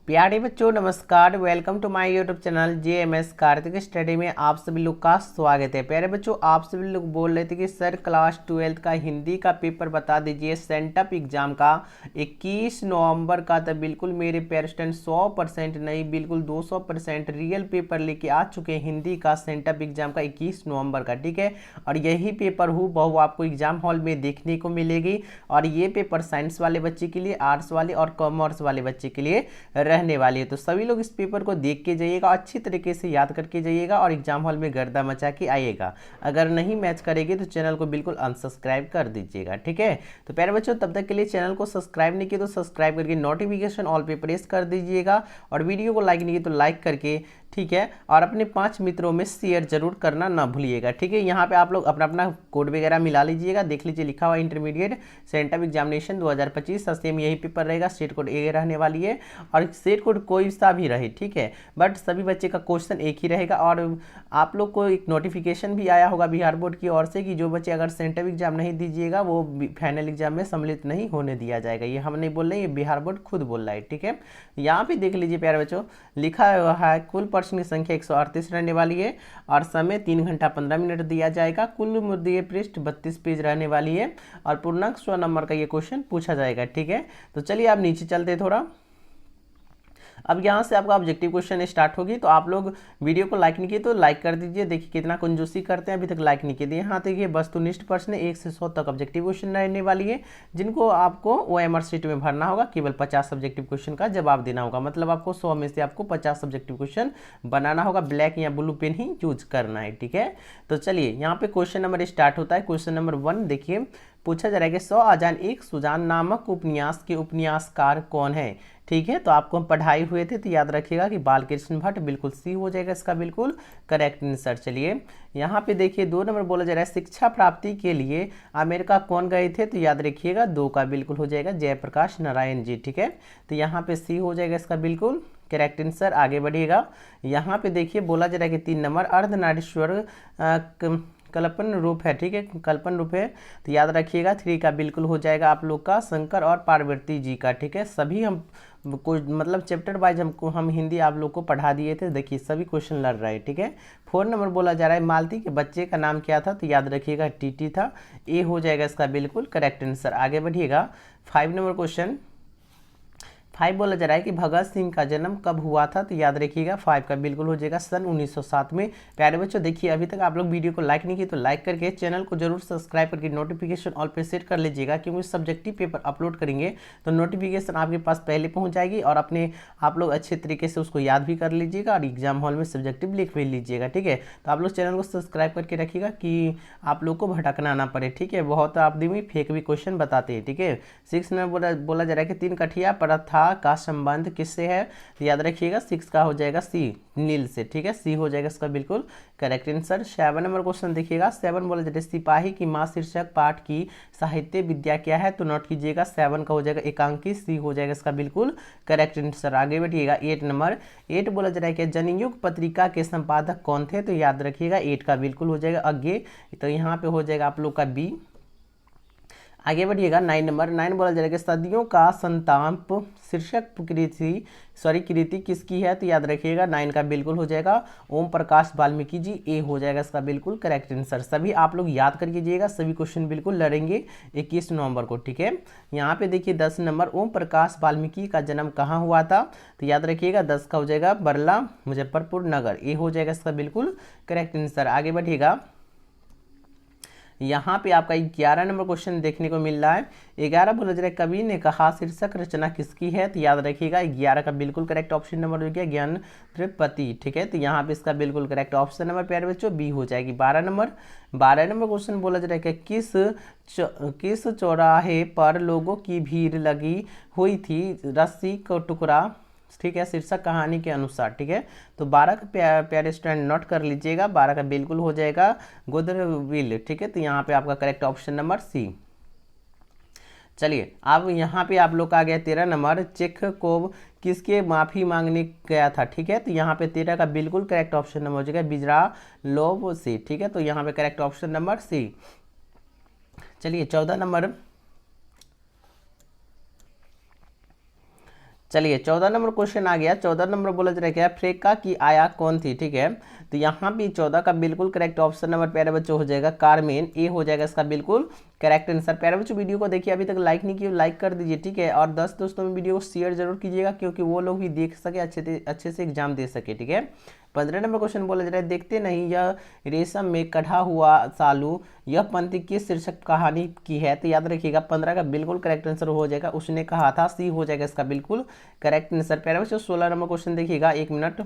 प्यारे बच्चों नमस्कार। Welcome to my YouTube channel JMS Kartik study में आप सभी लोग का स्वागत है। प्यारे बच्चों, आप सभी लोग बोल रहे थे कि सर क्लास 12th का हिंदी का पेपर बता दीजिए सेंटअप एग्जाम का 21 नवंबर का। तो बिल्कुल मेरे प्यारे स्टूडेंट 100% नहीं, बिल्कुल 200% रियल पेपर लेके आ चुके हैं हिंदी का सेंटअप एग्जाम का 21 नवंबर का। ठीक है, और यही पेपर हूबहू आपको एग्जाम हॉल में देखने को मिलेगी। और ये पेपर साइंस वाले बच्चे के लिए, आर्ट्स वाले और कॉमर्स वाले बच्चे के लिए रहने वाली है। तो सभी लोग इस पेपर को देख के जाइएगा, अच्छी तरीके से याद करके जाइएगा और एग्जाम हॉल में गर्दा मचा के आइएगा। अगर नहीं मैच करेगी तो चैनल को बिल्कुल अनसब्सक्राइब कर दीजिएगा। ठीक है, तो प्यारे बच्चों तब तक के लिए चैनल को सब्सक्राइब नहीं किया तो सब्सक्राइब करके नोटिफिकेशन ऑल पे प्रेस कर दीजिएगा, और वीडियो को लाइक नहीं किया तो लाइक करके, ठीक है, और अपने 5 मित्रों में शेयर जरूर करना ना भूलिएगा। ठीक है, यहाँ पे आप लोग अपना अपना कोड वगैरह मिला लीजिएगा। देख लीजिए लिखा हुआ इंटरमीडिएट सेंटअप एग्जामिनेशन 2025, सेम यही पेपर रहेगा। स्टेट कोड ए रहने वाली है और स्टेट कोड कोई सा भी रहे, ठीक है, बट सभी बच्चे का क्वेश्चन एक ही रहेगा। और आप लोग को एक नोटिफिकेशन भी आया होगा बिहार बोर्ड की ओर से कि जो बच्चे अगर सेंटअप एग्जाम नहीं दीजिएगा वो फाइनल एग्जाम में सम्मिलित नहीं होने दिया जाएगा। ये हम नहीं बोल रहे, ये बिहार बोर्ड खुद बोल रहा है। ठीक है, यहाँ पे देख लीजिए प्यारे बच्चों, लिखा हुआ है कुल प्रश्न की संख्या 138 रहने वाली है और समय 3 घंटा 15 मिनट दिया जाएगा। कुल मुद्दे पृष्ठ 32 पेज रहने वाली है और पूर्णांक 100 नंबर का ये क्वेश्चन पूछा जाएगा। ठीक है, तो चलिए आप नीचे चलते थोड़ा। अब यहाँ से आपका ऑब्जेक्टिव क्वेश्चन स्टार्ट होगी। तो आप लोग वीडियो को लाइक नहीं किए तो लाइक कर दीजिए। देखिए कितना कंजूसी करते हैं, अभी तक लाइक नहीं किए। यहाँ देखिए वस्तुनिष्ठ प्रश्न 1 से 100 तक ऑब्जेक्टिव क्वेश्चन रहने वाली है, जिनको आपको OMR शीट में भरना होगा। केवल 50 ऑब्जेक्टिव क्वेश्चन का जवाब देना होगा, मतलब आपको 100 में से आपको 50 ऑब्जेक्टिव क्वेश्चन बनाना होगा। ब्लैक या ब्लू पेन ही यूज करना है। ठीक है, तो चलिए यहाँ पे क्वेश्चन नंबर स्टार्ट होता है। क्वेश्चन नंबर 1 देखिए, पूछा जा रहा है कि 100 आजान एक सुजान नामक उपन्यास के उपन्यासकार कौन है। ठीक है, तो आपको हम पढ़ाए हुए थे तो याद रखिएगा कि बालकृष्ण भट्ट, बिल्कुल सी हो जाएगा इसका बिल्कुल करेक्ट आंसर। चलिए यहाँ पे देखिए 2 नंबर बोला जा रहा है, शिक्षा प्राप्ति के लिए अमेरिका कौन गए थे। तो याद रखिएगा 2 का बिल्कुल हो जाएगा जयप्रकाश नारायण जी। ठीक है, तो यहाँ पे सी हो जाएगा इसका बिल्कुल करेक्ट आंसर। आगे बढ़िएगा, यहाँ पे देखिए बोला जा रहा है कि 3 नंबर अर्धनारीश्वर कल्पन रूप है। ठीक है, कल्पन रूप है, तो याद रखिएगा 3 का बिल्कुल हो जाएगा आप लोग का शंकर और पार्वती जी का। ठीक है, सभी हम कोई मतलब चैप्टर वाइज हम हिंदी आप लोग को पढ़ा दिए थे। देखिए सभी क्वेश्चन लड़ रहे हैं। ठीक है, 4 नंबर बोला जा रहा है मालती के बच्चे का नाम क्या था। तो याद रखिएगा टीटी था। ए हो जाएगा इसका बिल्कुल करेक्ट आंसर। आगे बढ़िएगा, 5 नंबर क्वेश्चन 5 बोला जा रहा है कि भगत सिंह का जन्म कब हुआ था। तो याद रखिएगा 5 का बिल्कुल हो जाएगा सन 1907 में। प्यारे बच्चों देखिए अभी तक आप लोग वीडियो को लाइक नहीं किए तो लाइक करके चैनल को जरूर सब्सक्राइब करके नोटिफिकेशन ऑल पे सेट कर लीजिएगा, क्योंकि सब्जेक्टिव पेपर अपलोड करेंगे तो नोटिफिकेशन आपके पास पहले पहुँच जाएगी और अपने आप लोग अच्छे तरीके से उसको याद भी कर लीजिएगा और एग्जाम हॉल में सब्जेक्टिव लिख भी लीजिएगा। ठीक है, तो आप लोग चैनल को सब्सक्राइब करके रखिएगा कि आप लोग को भटकना ना पड़े। ठीक है, बहुत आदमी फेक भी क्वेश्चन बताते हैं। ठीक है, 6 में बोला जा रहा है कि 3 कठिया प्रथा का संबंध किससे है। तो याद रखिएगा 6 का हो जाएगा सी, नील से। ठीक है, सी हो जाएगा इसका बिल्कुल करेक्ट आंसर। 7 नंबर क्वेश्चन देखिएगा, 7 बोला जाता है सिपाही की मां शीर्षक पाठ की साहित्य विद्या क्या है। तो नोट कीजिएगा 7 का हो जाएगा एकांकी, सी हो जाएगा इसका बिल्कुल करेक्ट आंसर। आगे बढ़िएगा 8 नंबर, 8 बोला जा रहा है कि जनयुग पत्रिका के संपादक कौन थे। तो याद रखिएगा 8 का बिल्कुल हो जाएगा अज्ञे, तो यहाँ पे हो जाएगा आप लोग का बी। आगे बढ़िएगा 9 नंबर, 9 बोला जाएगा सदियों का संताप शीर्षक कृति किसकी है। तो याद रखिएगा 9 का बिल्कुल हो जाएगा ओम प्रकाश वाल्मीकि जी। ए हो जाएगा इसका बिल्कुल करेक्ट आंसर। सभी आप लोग याद कर लीजिएगा, सभी क्वेश्चन बिल्कुल लड़ेंगे 21 नवंबर को। ठीक है, यहाँ पे देखिए 10 नंबर, ओम प्रकाश वाल्मीकि का जन्म कहाँ हुआ था। तो याद रखिएगा 10 का हो जाएगा बरला मुजफ्फरपुर नगर। ए हो जाएगा इसका बिल्कुल करेक्ट आंसर। आगे बढ़िएगा, यहाँ पे आपका 11 नंबर क्वेश्चन देखने को मिल रहा है। 11 बोला जा रहा है कवि ने कहा शीर्षक रचना किसकी है। तो याद रखिएगा 11 का बिल्कुल करेक्ट ऑप्शन नंबर हो गया ज्ञान त्रिपति। ठीक है, तो यहाँ पे इसका बिल्कुल करेक्ट ऑप्शन नंबर प्यारे बच्चों बी हो जाएगी। 12 नंबर, 12 नंबर क्वेश्चन बोला जा रहा है कि किस चौराहे पर लोगों की भीड़ लगी हुई थी रस्सी का टुकड़ा। ठीक है, शीर्षक कहानी के अनुसार। ठीक है, तो 12 का प्यारे स्टूडेंट नोट कर लीजिएगा, 12 का बिल्कुल हो जाएगा गोदरविल। ठीक है, तो यहाँ पे आपका करेक्ट ऑप्शन नंबर सी। चलिए अब यहाँ पे आप लोग का आ गया 13 नंबर, चेखकोव किसके माफी मांगने गया था। ठीक है, तो यहाँ पे 13 का बिल्कुल करेक्ट ऑप्शन नंबर हो जाएगा बिजरा लोव सी। ठीक है, तो यहाँ पे करेक्ट ऑप्शन नंबर सी। चलिए 14 नंबर, चलिए 14 नंबर क्वेश्चन आ गया। 14 नंबर बोला जा रहा है अफ्रीका की आया कौन थी, ठीक है। तो यहाँ भी 14 का बिल्कुल करेक्ट ऑप्शन नंबर प्यारे बच्चों हो जाएगा कारमेन, ए हो जाएगा इसका बिल्कुल करेक्ट आंसर। प्यारे बच्चों वीडियो को देखिए, अभी तक लाइक नहीं किया लाइक कर दीजिए, ठीक है। और 10 दोस्तों में वीडियो को शेयर जरूर कीजिएगा, क्योंकि वो लोग भी देख सके, अच्छे से एग्जाम दे सके, ठीक है। 15 नंबर क्वेश्चन बोला जा रहा है देखते नहीं यह रेशम में कढ़ा हुआ सालू, यह पंक्ति किस शीर्षक कहानी की है। तो याद रखिएगा 15 का बिल्कुल करेक्ट आंसर हो जाएगा उसने कहा था, सी हो जाएगा इसका बिल्कुल करेक्ट आंसर। प्यारे बच्चों 16 नंबर क्वेश्चन देखिएगा, 1 मिनट।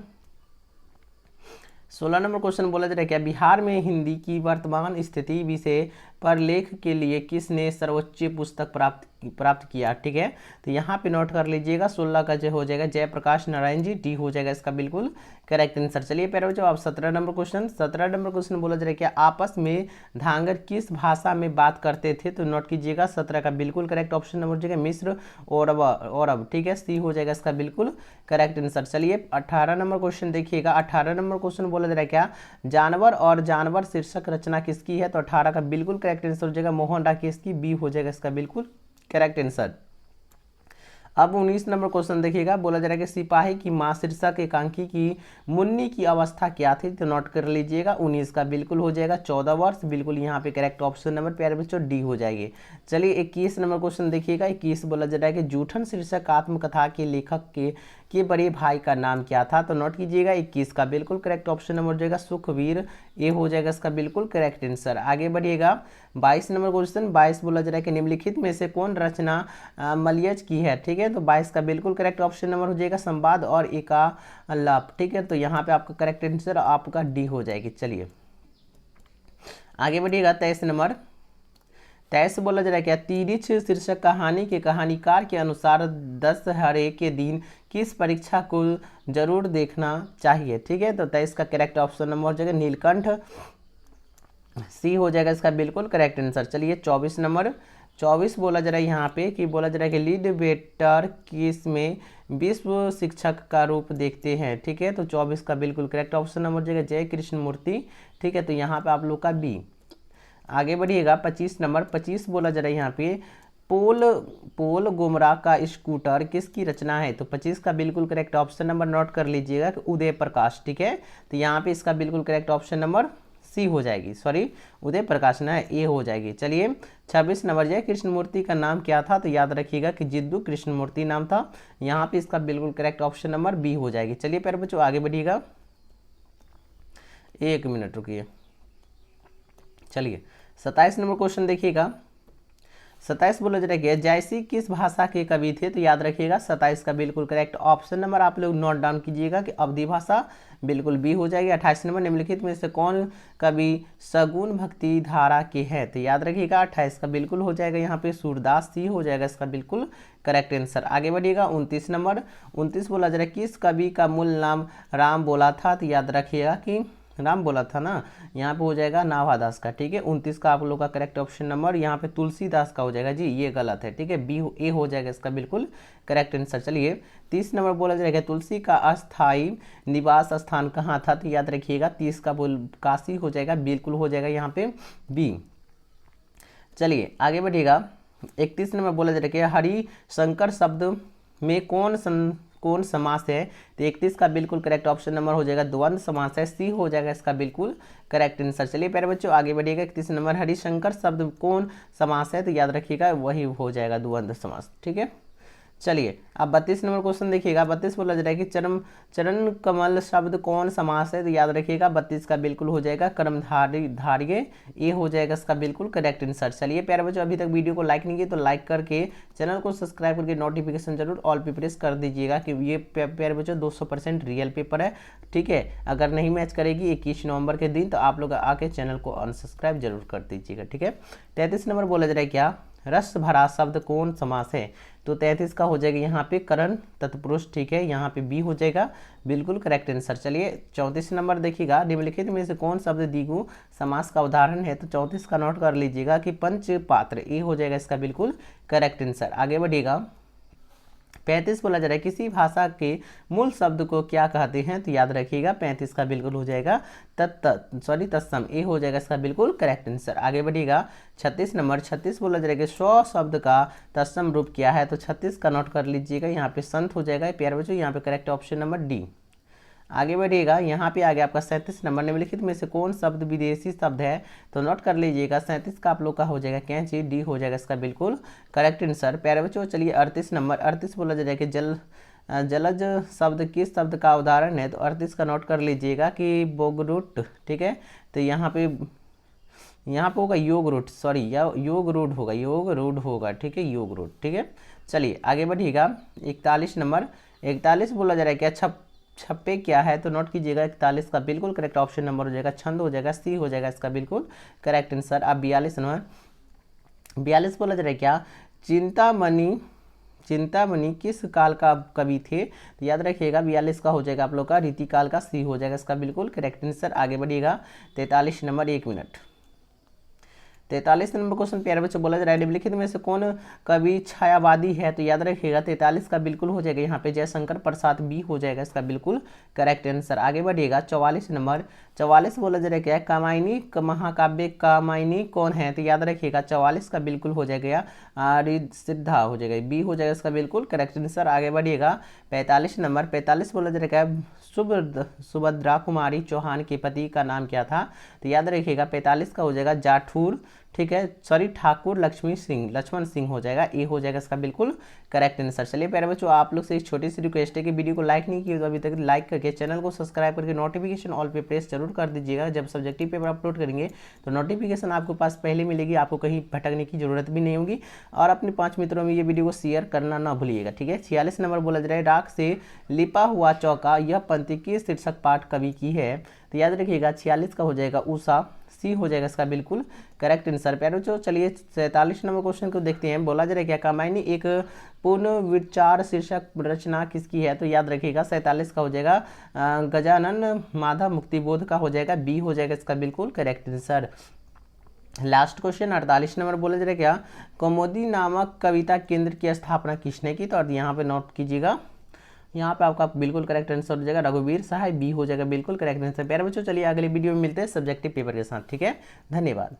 16 नंबर क्वेश्चन बोला जा रहा है क्या बिहार में हिंदी की वर्तमान स्थिति विषय पर लेख के लिए किसने सर्वोच्च पुस्तक प्राप्त किया, ठीक है। तो यहाँ पे नोट कर लीजिएगा 16 का जो हो जाएगा जयप्रकाश नारायण जी, डी हो जाएगा इसका बिल्कुल करेक्ट आंसर। चलिए प्यारे बच्चों अब 17 नंबर क्वेश्चन। 17 नंबर क्वेश्चन बोला जा रहा है क्या आपस में धांगर किस भाषा में बात करते थे। तो नोट कीजिएगा 17 का बिल्कुल करेक्ट ऑप्शन नंबर हो जाएगा मिस्र और अब, ठीक है, सी हो जाएगा इसका बिल्कुल करेक्ट आंसर। चलिए 18 नंबर क्वेश्चन देखिएगा। 18 नंबर क्वेश्चन बोला जा रहा है क्या जानवर और जानवर शीर्षक रचना किसकी है। तो 18 का बिल्कुल करेक्ट आंसर हो जाएगा मोहन राकेश की, बी हो जाएगा इसका बिल्कुल करेक्ट आंसर। अब 19 नंबर क्वेश्चन देखिएगा, बोला जा रहा है कि सिपाही की मां शीर्षक एकांकी की मुन्नी की अवस्था क्या थी। तो नोट कर लीजिएगा 19 का बिल्कुल हो जाएगा 14 वर्ष, बिल्कुल यहाँ पे करेक्ट ऑप्शन नंबर प्यारे बच्चों डी हो जाएगी। चलिए 21 नंबर क्वेश्चन देखिएगा। 21 बोला जा रहा है कि जूठन शीर्षक आत्मकथा के लेखक के बड़े भाई का नाम क्या था। तो नोट कीजिएगा 21 का बिल्कुल करेक्ट ऑप्शन नंबर हो जाएगा सुखवीर, ए हो जाएगा इसका बिल्कुल करेक्ट आंसर। आगे बढ़िएगा 22 नंबर क्वेश्चन। 22 बोला जा रहा है कि निम्नलिखित में से कौन रचना मलयज की है, ठीक है। तो 22 का बिल्कुल करेक्ट ऑप्शन नंबर हो जाएगा संवाद और एकालाप, ठीक है। तो यहाँ पे आपका करेक्ट आंसर आपका डी हो जाएगी। चलिए आगे बढ़िएगा 23 नंबर। 23 बोला जा रहा है क्या तिरिछ शीर्षक कहानी के कहानीकार के अनुसार दशहरे के दिन किस परीक्षा को जरूर देखना चाहिए, ठीक है। तो 23 का करेक्ट ऑप्शन नंबर हो जाएगा नीलकंठ, सी हो जाएगा इसका बिल्कुल करेक्ट आंसर। चलिए 24 नंबर। 24 बोला जा रहा है यहाँ पे कि बोला जा रहा है कि लीड वेटर किस में विश्व शिक्षक का रूप देखते हैं, ठीक है। तो 24 का बिल्कुल करेक्ट ऑप्शन नंबर हो जाएगा जय कृष्ण मूर्ति, ठीक है। तो यहाँ पे आप लोग का बी। आगे बढ़िएगा 25 नंबर। 25 बोला जा रहा है यहाँ पे पोल गोमरा का स्कूटर किसकी रचना है। तो 25 का बिल्कुल करेक्ट ऑप्शन नंबर नोट कर लीजिएगा कि उदय प्रकाश, ठीक है। तो यहाँ पे इसका बिल्कुल करेक्ट ऑप्शन नंबर सी हो जाएगी, सॉरी उदय प्रकाश ना ए हो जाएगी। चलिए 26 नंबर जय कृष्णमूर्ति का नाम क्या था। तो याद रखिएगा कि जिद्दू कृष्णमूर्ति नाम था, यहाँ पे इसका बिल्कुल करेक्ट ऑप्शन नंबर बी हो जाएगी। चलिए प्यारे बच्चों आगे बढ़िएगा, 1 मिनट रुकिए। चलिए 27 नंबर क्वेश्चन देखिएगा। 27 बोला जा रहा है जयसी किस भाषा के कवि थे। तो याद रखिएगा 27 का बिल्कुल करेक्ट ऑप्शन नंबर आप लोग नोट डाउन कीजिएगा कि अवधी भाषा, बिल्कुल बी हो जाएगी। 28 नंबर निम्नलिखित में से कौन कवि सगुण भक्ति धारा के है। तो याद रखिएगा 28 का बिल्कुल हो जाएगा यहाँ पे सूरदास, सी हो जाएगा इसका बिल्कुल करेक्ट आंसर। आगे बढ़िएगा 29 नंबर। 29 बोला जा रहा है किस कवि का मूल नाम राम बोला था। तो याद रखिएगा कि राम बोला था ना, यहाँ पे हो जाएगा नाभादास का, ठीक है। 29 का आप लोग का करेक्ट ऑप्शन नंबर यहाँ पे तुलसीदास का हो जाएगा जी, ये गलत है, ठीक है। बी ए हो जाएगा इसका बिल्कुल करेक्ट आंसर। चलिए 30 नंबर बोला जाएगा तुलसी का अस्थायी निवास स्थान कहाँ था। तो याद रखिएगा 30 का बोल काशी हो जाएगा, बिल्कुल हो जाएगा यहाँ पे बी। चलिए आगे बढ़िएगा 31 नंबर बोला जा रहा है हरिशंकर शब्द में कौन समास है। तो 31 का बिल्कुल करेक्ट ऑप्शन नंबर हो जाएगा द्वंद्व समास है, सी हो जाएगा इसका बिल्कुल करेक्ट आंसर। चलिए प्यारे बच्चों आगे बढ़िएगा 31 नंबर हरिशंकर शब्द कौन समास है। तो याद रखिएगा वही हो जाएगा द्वंद्व समास, ठीक है। चलिए अब 32 नंबर क्वेश्चन देखिएगा। 32 बोला जा रहा है कि चरण कमल शब्द कौन समास है। तो याद रखिएगा 32 का बिल्कुल हो जाएगा कर्मधारय, ये हो जाएगा इसका बिल्कुल करेक्ट आंसर। चलिए प्यारे बच्चों अभी तक वीडियो को लाइक नहीं किए तो लाइक करके चैनल को सब्सक्राइब करके नोटिफिकेशन जरूर ऑल पे प्रेस कर दीजिएगा कि ये प्यारे बच्चों 200% रियल पेपर है, ठीक है। अगर नहीं मैच करेगी 21 नवंबर के दिन तो आप लोग आके चैनल को अनसब्सक्राइब जरूर कर दीजिएगा, ठीक है। 33 नंबर बोला जा रहा है क्या रस भरा शब्द कौन समास है। तो 33 का हो जाएगा यहाँ पे करण तत्पुरुष, ठीक है। यहाँ पे बी हो जाएगा बिल्कुल करेक्ट आंसर। चलिए 34 नंबर देखिएगा निम्नलिखित में से कौन शब्द द्विगु समास का उदाहरण है। तो 34 का नोट कर लीजिएगा कि पंच पात्र, ये हो जाएगा इसका बिल्कुल करेक्ट आंसर। आगे बढ़िएगा 35 बोला जा रहा है किसी भाषा के मूल शब्द को क्या कहते हैं, तो याद रखिएगा 35 का बिल्कुल हो जाएगा तत्सम, ये हो जाएगा इसका बिल्कुल करेक्ट आंसर। आगे बढ़िएगा 36 नंबर, 36 बोला जा रहा है कि 100 शब्द का तत्सम रूप क्या है, तो 36 का नोट कर लीजिएगा, यहाँ पे संत हो जाएगा प्यारे बच्चों, यहाँ पे करेक्ट ऑप्शन नंबर डी। आगे बढ़िएगा, यहाँ पे आ गया आपका 37 नंबर, निम्नलिखित में से कौन शब्द विदेशी शब्द है, तो नोट कर लीजिएगा 37 का आप लोग का हो जाएगा कैंची, डी हो जाएगा इसका बिल्कुल करेक्ट आंसर। प्यारे बच्चों चलिए 38 नंबर, 38 बोला जा रहा है कि जलज शब्द किस शब्द का उदाहरण है, तो 38 का नोट कर लीजिएगा कि बोगरूट, ठीक है, तो यहाँ पे होगा योग रूट, सॉरी योग रूट होगा, ठीक है, योग रूट, ठीक है। चलिए आगे बढ़िएगा 41 नंबर, 41 बोला जा रहा है क्या छप्पे क्या है, तो नोट कीजिएगा 41 का बिल्कुल करेक्ट ऑप्शन नंबर हो जाएगा छंद, हो जाएगा सी हो जाएगा इसका बिल्कुल करेक्ट आंसर। अब 42 नंबर, 42 बोला जा रहा है क्या चिंतामणि किस काल का कवि थे, तो याद रखिएगा 42 का हो जाएगा आप लोग का रीतिकाल का, सी हो जाएगा इसका बिल्कुल करेक्ट आंसर। आगे बढ़िएगा 43 नंबर, 1 मिनट, 43 नंबर क्वेश्चन प्यारे बच्चों बोला जा रहा है निम्नलिखित में से कौन कवि छायावादी है, तो याद रखिएगा 43 का बिल्कुल हो जाएगा यहाँ पे जयशंकर प्रसाद, बी हो जाएगा इसका बिल्कुल करेक्ट आंसर। आगे बढ़िएगा 44 नंबर, 44 बोला जा रहा है क्या कामायनी महाकाव्य कामायनी कौन है, तो याद रखिएगा 44 का बिल्कुल हो जाएगा सिद्धा हो जाएगा, बी हो जाएगा इसका बिल्कुल करेक्ट आंसर। आगे बढ़िएगा 45 नंबर, 45 बोला जा रहा है क्या सुभद्रा कुमारी चौहान के पति का नाम क्या था, तो याद रखिएगा 45 का हो जाएगा जाठूर, ठीक है, सॉरी ठाकुर लक्ष्मण सिंह हो जाएगा, ये हो जाएगा इसका बिल्कुल करेक्ट आंसर। चलिए प्यारे बच्चों आप लोग से एक छोटी सी रिक्वेस्ट है कि वीडियो को लाइक नहीं किया तो अभी तक लाइक करके चैनल को सब्सक्राइब करके नोटिफिकेशन ऑल पे प्रेस जरूर कर दीजिएगा, जब सब्जेक्टिव पेपर अपलोड करेंगे तो नोटिफिकेशन आपको पास पहले मिलेगी, आपको कहीं भटकने की जरूरत भी नहीं होगी। और अपने 5 मित्रों में ये वीडियो को शेयर करना ना भूलिएगा, ठीक है। 46 नंबर बोला जा रहा है राख से लिपा हुआ चौका, यह पंक्ति किस शीर्षक पाठ कवि की है, तो याद रखिएगा 46 का हो जाएगा उषा, सी हो जाएगा इसका बिल्कुल करेक्ट आंसर। प्यारे बच्चों चलिए 47 नंबर क्वेश्चन को देखते हैं। बोला जा रहा है क्या कामायनी एक पूर्ण विचार शीर्षक रचना किसकी है, तो याद रखिएगा 47 का हो जाएगा गजानन माधव मुक्तिबोध का हो जाएगा, बी हो जाएगा इसका बिल्कुल correct answer. Last question 48 number बोला जा रहा है क्या कौमुदी नामक कविता केंद्र की स्थापना किसने की, तो यहाँ पे नोट कीजिएगा, यहाँ पे आपका बिल्कुल करेक्ट आंसर हो जाएगा रघुवीर सहाय, बी हो जाएगा बिल्कुल करेक्ट आंसर। प्यारे बच्चों चलिए अगले वीडियो में मिलते हैं सब्जेक्टिव पेपर के साथ, ठीक है, धन्यवाद।